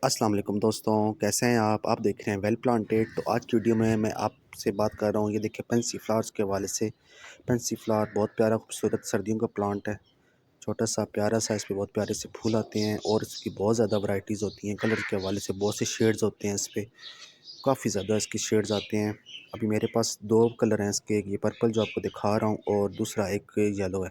अस्सलाम वालेकुम दोस्तों, कैसे हैं आप देख रहे हैं वेल प्लांटेड। तो आज की वीडियो में मैं आपसे बात कर रहा हूँ, ये देखिए पेंसी फ्लावर्स के हवाले से। पेंसी फ्लावर बहुत प्यारा खूबसूरत सर्दियों का प्लांट है। छोटा सा प्यारा सा, इस पे बहुत प्यारे से फूल आते हैं और इसकी बहुत ज़्यादा वैरायटीज़ होती हैं। कलर के हवाले से बहुत से शेड्स होते हैं इस पे, काफ़ी ज़्यादा इसकी शेड्स आते हैं। अभी मेरे पास 2 कलर हैं इसके, एक ये पर्पल जो आपको दिखा रहा हूँ और दूसरा एक येलो है।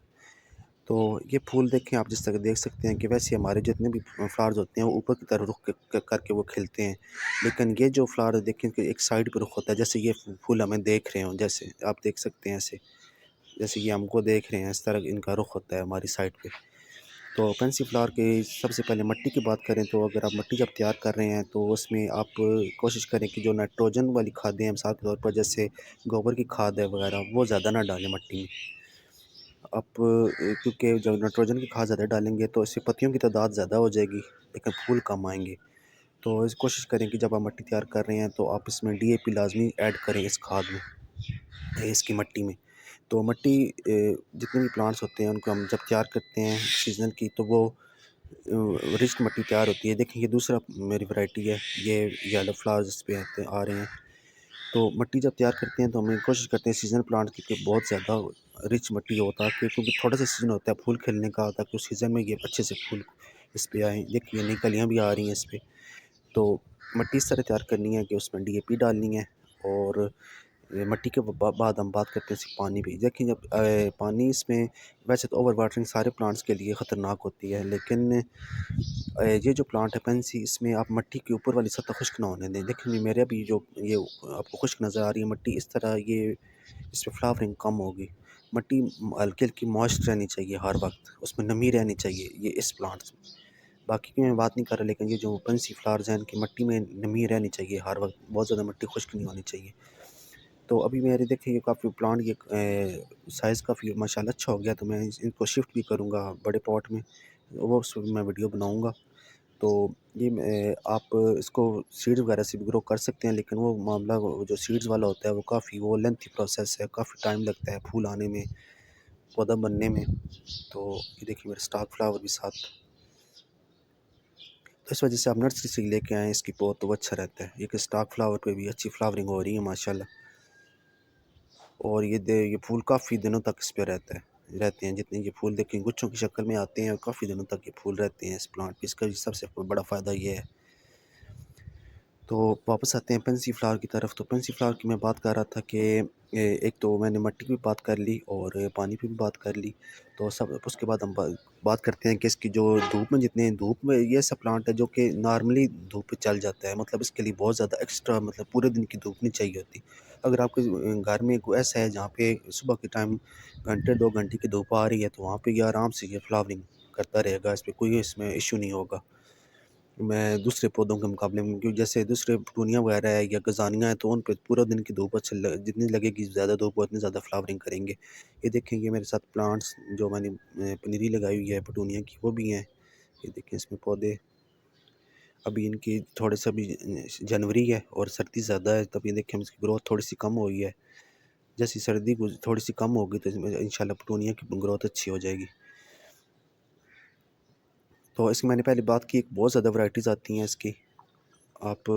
तो ये फूल देखें आप, जिस तरह देख सकते हैं कि वैसे हमारे जितने भी फ्लावर्स होते हैं वो ऊपर की तरफ रुख करके वो खिलते हैं। लेकिन ये जो फ्लावर देखें कि एक साइड पे रुख होता है, जैसे ये फूल हमें देख रहे हो, जैसे आप देख सकते हैं ऐसे, जैसे ये हमको देख रहे हैं इस तरह इनका रुख होता है हमारी साइड पे। तो पेंसी फ्लावर की सबसे पहले मिट्टी की बात करें तो अगर आप मिट्टी जब तैयार कर रहे हैं तो उसमें आप कोशिश करें कि जो नाइट्रोजन वाली खादें हैं, मिसाल के तौर पर जैसे गोबर की खाद है वगैरह, वो ज़्यादा ना डालें मिट्टी में। आप क्योंकि जब नाइट्रोजन की खाद ज़्यादा डालेंगे तो इससे पत्तियों की तादाद ज़्यादा हो जाएगी, लेकिन फूल कम आएँगे। तो इस कोशिश करें कि जब आप मिट्टी तैयार कर रहे हैं तो आप इसमें डीएपी लाज़मी ऐड करें इस खाद में, इसकी मिट्टी में। तो मिट्टी जितने भी प्लांट्स होते हैं उनको हम जब तैयार करते हैं सीज़नल की, तो वो रिच मिट्टी तैयार होती है। देखिए ये दूसरा मेरी वैरायटी है, ये येलो फ्लावर्स इस पे आते आ रहे हैं। तो मिट्टी जब तैयार करते हैं तो हम कोशिश करते हैं सीज़नल प्लांट की कि बहुत ज़्यादा रिच मिट्टी हो, ताकि क्योंकि थोड़ा सा सीज़न होता है फूल खिलने का, ताकि उस सीज़न में ये अच्छे से फूल इस पे आएँ। देखिए नई कलियाँ भी आ रही हैं इस पे। तो मिट्टी इस तरह तैयार करनी है कि उसमें डीएपी डालनी है और मिट्टी के बाद हम बात करते हैं इसके पानी भी। देखिए जब पानी इसमें, वैसे तो ओवर वाटरिंग सारे प्लांट्स के लिए ख़तरनाक होती है, लेकिन ये जो प्लांट है पेंसी, इसमें आप मिट्टी के ऊपर वाली सतह खुश्क ना होने दें। देखिए मेरे भी जो ये आपको खुश्क नज़र आ रही है मिट्टी, इस तरह ये इसमें फ्लावरिंग कम होगी। मिट्टी हल्की-हल्की मॉइस्ट रहनी चाहिए हर वक़्त, उसमें नमी रहनी चाहिए ये इस प्लांट्स में। बाकी की मैं बात नहीं कर रहा, लेकिन ये जो पेंसी फ्लावर्स हैं इनकी मिट्टी में नमी रहनी चाहिए हर वक़्त, बहुत ज़्यादा मिट्टी खुश्क नहीं होनी चाहिए। तो अभी मेरे देखिए ये काफ़ी प्लांट ये साइज़ काफ़ी माशाल्लाह अच्छा हो गया, तो मैं इनको शिफ्ट भी करूँगा बड़े पॉट में, वो उस मैं वीडियो बनाऊँगा। तो ये आप इसको सीड्स वगैरह से भी ग्रो कर सकते हैं, लेकिन वो मामला वो जो सीड्स वाला होता है वो काफ़ी वो लेंथी प्रोसेस है, काफ़ी टाइम लगता है फूल आने में, पौधा बनने में। तो ये देखिए मेरा स्टॉक फ्लावर भी साथ, तो इस वजह से आप नर्सरी से लेके आएँ इसकी पौध, तो वो अच्छा रहता है। ये कि स्टॉक फ्लावर पे भी अच्छी फ्लावरिंग हो रही है माशाल्लाह। और ये फूल काफ़ी दिनों तक इस पे रहते हैं। जितने ये फूल देखें गुच्छों की शक्ल में आते हैं और काफ़ी दिनों तक ये फूल रहते हैं इस प्लांट पे। इसका सबसे बड़ा फ़ायदा ये है। तो वापस आते हैं पेंसी फ्लावर की तरफ। तो पेंसी फ्लावर की मैं बात कर रहा था कि एक तो मैंने मिट्टी की भी बात कर ली और पानी की भी बात कर ली। तो सब उसके बाद हम बात करते हैं कि इसकी जो धूप में, जितने धूप में ये ऐसा प्लांट है जो कि नॉर्मली धूप पे चल जाता है, मतलब इसके लिए बहुत ज़्यादा एक्स्ट्रा, मतलब पूरे दिन की धूप नहीं चाहिए होती। अगर आपके घर में कोई ऐसा है जहाँ पे सुबह के टाइम घंटे 2 घंटे की धूप आ रही है, तो वहाँ पे ये आराम से ये फ्लावरिंग करता रहेगा, इस पे कोई इसमें इश्यू नहीं होगा। मैं दूसरे पौधों के मुकाबले में, क्योंकि जैसे दूसरे पेटूनिया वगैरह है या गज़ानियाँ हैं, तो उन पे पूरा दिन की धूप अच्छी जितनी लगेगी, ज़्यादा धूप उतनी ज़्यादा फ्लावरिंग करेंगे। ये देखें ये मेरे साथ प्लांट्स जो मैंने पनीरी लगाई हुई है पेटूनिया की, वो भी हैं। ये देखें इसमें पौधे, अभी इनकी थोड़े से, अभी जनवरी है और सर्दी ज़्यादा है, तब ये देखें इसकी ग्रोथ थोड़ी सी कम हुई है। जैसी सर्दी थोड़ी सी कम होगी तो इसमें इंशाल्लाह पेटूनिया की ग्रोथ अच्छी हो जाएगी। तो इसकी मैंने पहले बात की, बहुत ज़्यादा वैरायटीज़ आती हैं इसकी। आप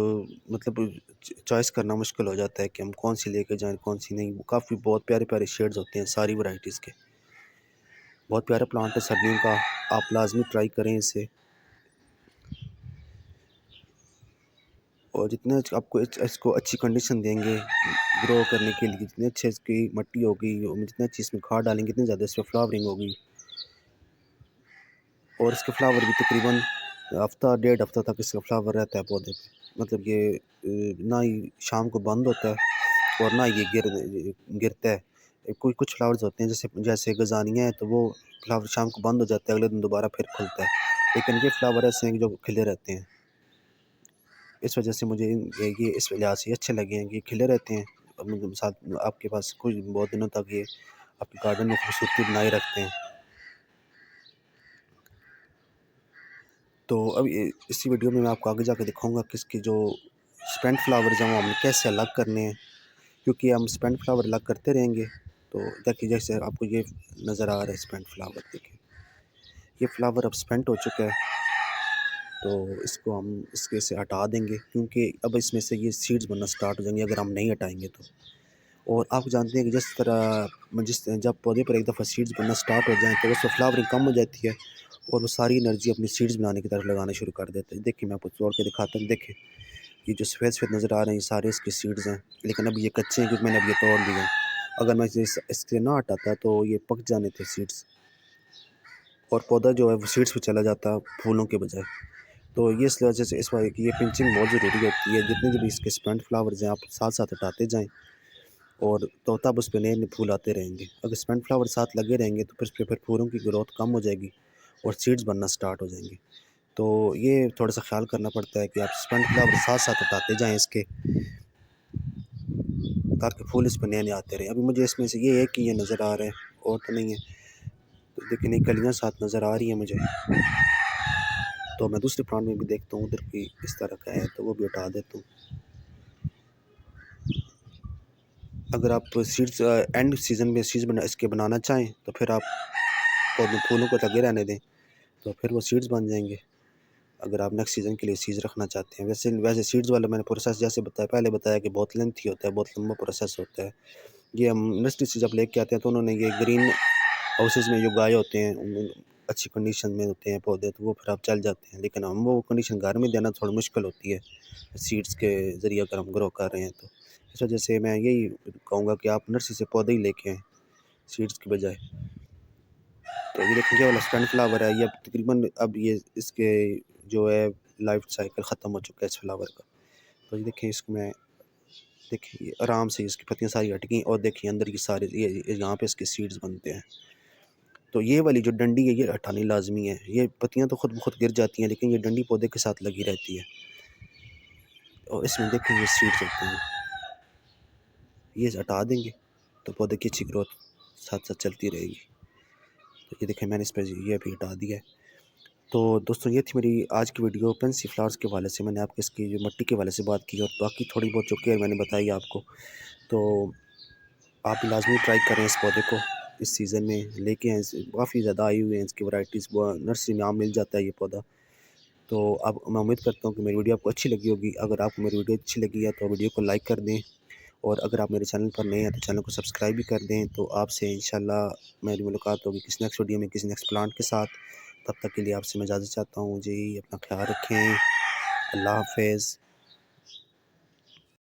मतलब चॉइस करना मुश्किल हो जाता है कि हम कौन सी लेके जाएँ, कौन सी नहीं। वो काफ़ी बहुत प्यारे-प्यारे शेड्स होते हैं सारी वैराइटीज़ के। बहुत प्यारा प्लांट है सर्दियों का, आप लाज़मी ट्राई करें इसे। और जितने आपको इसको अच्छी कंडीशन देंगे ग्रो करने के लिए, जितनी अच्छी इसकी मिट्टी होगी, जितनी अच्छी इसमें खाद डालेंगे, इतनी ज़्यादा इसमें फ्लावरिंग होगी। और इसके फ्लावर भी तकरीबन हफ़्ता डेढ़ हफ़्ता तक इसका फ्लावर रहता है पौधे पे। मतलब ये ना ही शाम को बंद होता है और ना ये गिरता है। कोई कुछ फ्लावर्स होते हैं जैसे जैसे गज़ानिया है, तो वो फ्लावर शाम को बंद हो जाता है, अगले दिन दोबारा फिर खुलता है। लेकिन ये फ्लावर ऐसे हैं कि जो खिले रहते हैं। इस वजह से मुझे ये इस लिहाज से अच्छे लगे हैं कि ये खिले रहते हैं। अब मतलब साथ आपके पास कुछ बहुत दिनों तक ये आपके गार्डन में खूबसूरती बनाए रखते हैं। तो अब इसी वीडियो में मैं आपको आगे जाके दिखाऊंगा कि इसकी जो स्पेंट फ्लावर्स हैं वो हमें कैसे अलग करने हैं, क्योंकि हम स्पेंट फ्लावर अलग करते रहेंगे। तो देखिए जैसे आपको ये नज़र आ रहा है स्पेंट फ्लावर, देखिए ये फ्लावर अब स्पेंट हो चुका है। तो इसको हम इसके से हटा देंगे, क्योंकि अब इसमें से ये सीड्स बनना स्टार्ट हो जाएंगे अगर हम नहीं हटाएंगे तो। और आप जानते हैं कि जिस जब पौधे पर एक दफ़ा सीड्स बनना स्टार्ट हो जाएँ तो उसमें फ्लावरिंग कम हो जाती है और वो सारी एनर्जी अपनी सीड्स बनाने की तरफ लगाना शुरू कर देते हैं। देखिए मैं आपको तोड़ के दिखाता हूँ। देखें, ये जो सफ़ेद-सफ़ेद नज़र आ रहे हैं ये सारे इसके सीड्स हैं, लेकिन अब ये कच्चे हैं क्योंकि मैंने अब ये तोड़ दिए हैं। अगर मैं इससे ना हटाता तो ये पक जाने थे सीड्स और पौधा जो है वो सीड्स पे चला जाता फूलों के बजाय। तो ये इस वजह से इस बार की ये पिंचिंग बहुत ज़रूरी होती है। जितने भी इसके स्पेंट फ्लावर्स हैं आप साथ-साथ हटाते जाएँ और तो तब उस पे नए-नए फूल आते रहेंगे। अगर स्पेंट फ्लावर साथ लगे रहेंगे तो फिर फूलों की ग्रोथ कम हो जाएगी और सीड्स बनना स्टार्ट हो जाएंगे। तो ये थोड़ा-सा ख़्याल करना पड़ता है कि आप स्पेंट फ्लावर साथ-साथ हटाते जाएँ इसके, ताकि फूल इस पे नए-नए आते रहें। अभी मुझे इसमें से ये एक ही ये नज़र आ रहा है और तो नहीं है। तो देखिए नई कलियाँ साथ नज़र आ रही हैं मुझे। तो मैं दूसरे प्लांट में भी देखता हूँ उधर भी इस तरह का है तो वो भी हटा देता हूँ। अगर आप सीड्स एंड सीज़न में सीड्स इसके बनाना चाहें तो फिर आप पौधे फूलों को लगे रहने दें, तो फिर वो सीड्स बन जाएँगे। अगर आप नेक्स्ट सीज़न के लिए सीड्स रखना चाहते हैं। वैसे सीड्स वाला मैंने प्रोसेस जैसे पहले बताया कि बहुत लेंथी होता है, बहुत लंबा प्रोसेस होता है। ये हम नर्सरी से जब लेके आते हैं तो उन्होंने ये ग्रीन हाउसेज़ में जो उगाए होते हैं, अच्छी कंडीशन में होते हैं पौधे, तो वो फिर आप चल जाते हैं। लेकिन हम वो कंडीशन घर में देना थोड़ा मुश्किल होती है, सीड्स के ज़रिए अगर हम ग्रो कर रहे हैं तो। इस वजह से मैं यही कहूँगा कि आप नर्सरी से पौधे ही लेके आएँ, सीड्स की बजाय। तो ये देखिए ये वाला सनफ्लावर है, ये अब तकरीबन अब ये इसके जो है लाइफ साइकिल ख़त्म हो चुका है इस फ्लावर का। तो ये देखिए इसको मैं देखिए ये आराम से इसकी पत्तियाँ सारी हट गई और देखिए अंदर की सारे ये यहाँ पे इसके सीड्स बनते हैं। तो ये वाली जो डंडी है ये हटानी लाजमी है। ये पत्तियाँ तो खुद ब खुद गिर जाती हैं, लेकिन ये डंडी पौधे के साथ लगी रहती है और इसमें देखिए ये सीड्स होते हैं। ये हटा देंगे तो पौधे की अच्छी ग्रोथ साथ साथ चलती रहेगी। तो ये देखिए मैंने इस पर ये भी हटा दिया है। तो दोस्तों ये थी मेरी आज की वीडियो पेंसी फ्लावर्स के हवाले से। मैंने आपको इसकी जो मिट्टी के हवाले से बात की और बाकी थोड़ी बहुत जो केयर मैंने बताई आपको। तो आप भी लाजमी ट्राई करें इस पौधे को, इस सीज़न में लेके आएँ। काफ़ी ज़्यादा आई हुई हैं इसकी वैराइटीज़, वो नर्सरी में आम मिल जाता है ये पौधा। तो अब मैं उम्मीद करता हूँ कि मेरी वीडियो आपको अच्छी लगी होगी। अगर आपको मेरी वीडियो अच्छी लगी है तो वीडियो को लाइक कर दें और अगर आप मेरे चैनल पर नए हैं तो चैनल को सब्सक्राइब भी कर दें। तो आपसे इंशाल्लाह मेरी मुलाकात होगी किसी नेक्स्ट वीडियो में किसी नेक्स्ट प्लांट के साथ। तब तक के लिए आपसे मैं इजाज़त चाहता हूँ जी। अपना ख्याल रखें। अल्लाह हाफ़िज़।